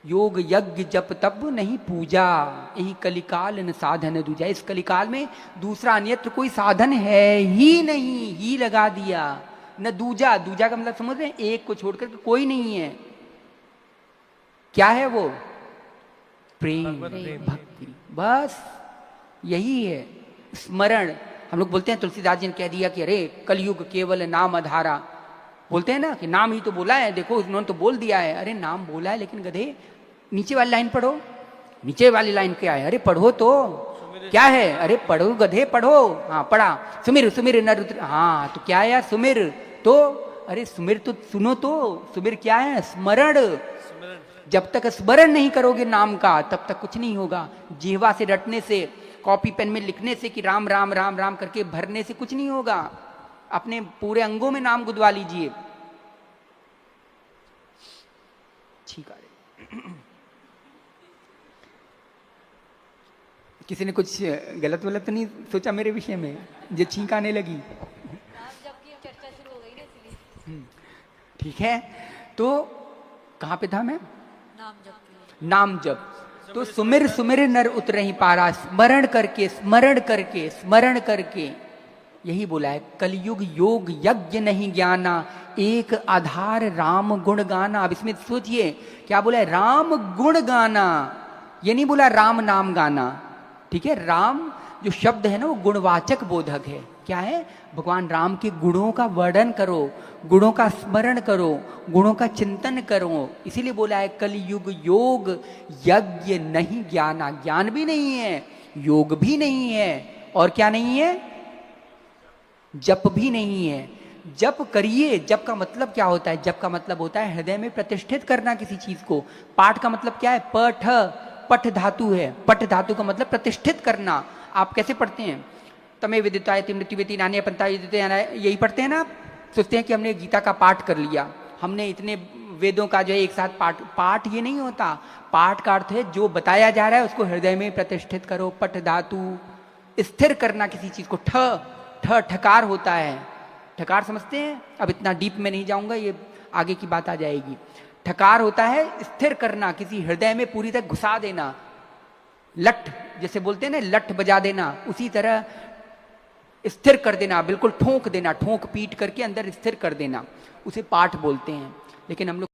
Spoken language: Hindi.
योग यज्ञ जप तप नहीं पूजा, यही कलिकाल न साधन दूजा। इस कलिकाल में दूसरा अन्यत्र कोई साधन है ही नहीं, ही लगा दिया। न दूजा, दूजा का मतलब समझ रहे हैं, एक को छोड़कर कोई नहीं है। क्या है वो? प्रेम, भक्ति, बस यही है। स्मरण, हम लोग बोलते हैं, तुलसीदास जी ने कह दिया कि अरे कलयुग केवल नाम आधारा, बोलते हैं ना कि नाम ही तो बोला है, देखो उन्होंने तो बोल दिया है। अरे नाम बोला है, लेकिन गधे नीचे वाली लाइन पढ़ो। नीचे वाली लाइन क्या है? अरे पढ़ो तो, क्या है? अरे पढ़ो गधे, पढ़ो। हाँ पढ़ा, सुमिर सुमिर नर, हाँ तो क्या है यार सुमिर तो? अरे सुमिर तो सुनो तो, सुमिर क्या है? स्मरण। जब तक स्मरण नहीं करोगे नाम का, तब तक कुछ नहीं होगा। जिह्वा से रटने से, कॉपी पेन में लिखने से कि राम राम राम राम करके भरने से कुछ नहीं होगा। अपने पूरे अंगों में नाम गुदवा लीजिए। ठीक है। किसी ने कुछ गलत वलत तो नहीं सोचा मेरे विषय में, जो छींक आने लगी? चर्चा शुरू हो गई ना इसलिए। ठीक है, तो कहाँ पे था मैं? नाम जप। नाम जप। तो सुमिर सुमिर नर उतरहि पारा, स्मरण करके स्मरण करके स्मरण करके, यही बोला है। कलयुग योग यज्ञ नहीं ज्ञाना, एक आधार राम गुण गाना। अब इसमें सोचिए क्या बोला है? राम गुण गाना, ये नहीं बोला राम नाम गाना। ठीक है, राम जो शब्द है ना वो गुणवाचक बोधक है। क्या है? भगवान राम के गुणों का वर्णन करो, गुणों का स्मरण करो, गुणों का चिंतन करो। इसीलिए बोला है कलयुग योग यज्ञ नहीं ज्ञाना। ज्ञान भी नहीं है, योग भी नहीं है, और क्या नहीं है? जप भी नहीं है। जप करिए। जप का मतलब क्या होता है? जप का मतलब होता है हृदय में प्रतिष्ठित करना किसी चीज को। पाठ का मतलब क्या है? पठ, पठ धातु है। पठ धातु का मतलब प्रतिष्ठित करना। आप कैसे पढ़ते हैं? तमे विदिताय मृत्युवेति नान्य पंथा, यही पढ़ते हैं ना आप? सोचते हैं कि हमने गीता का पाठ कर लिया, हमने इतने वेदों का जो है एक साथ पाठ। पाठ ये नहीं होता। पाठ का अर्थ है जो बताया जा रहा है उसको हृदय में प्रतिष्ठित करो। पठ धातु स्थिर करना किसी चीज को। ठकार होता है। ठकार समझते हैं? अब इतना डीप में नहीं जाऊंगा, ये आगे की बात आ जाएगी। ठकार होता है स्थिर करना, किसी हृदय में पूरी तरह घुसा देना। लठ जैसे बोलते हैं ना, लठ बजा देना, उसी तरह स्थिर कर देना, बिल्कुल ठोक देना, ठोक पीट करके अंदर स्थिर कर देना, उसे पाठ बोलते हैं। लेकिन हम लोग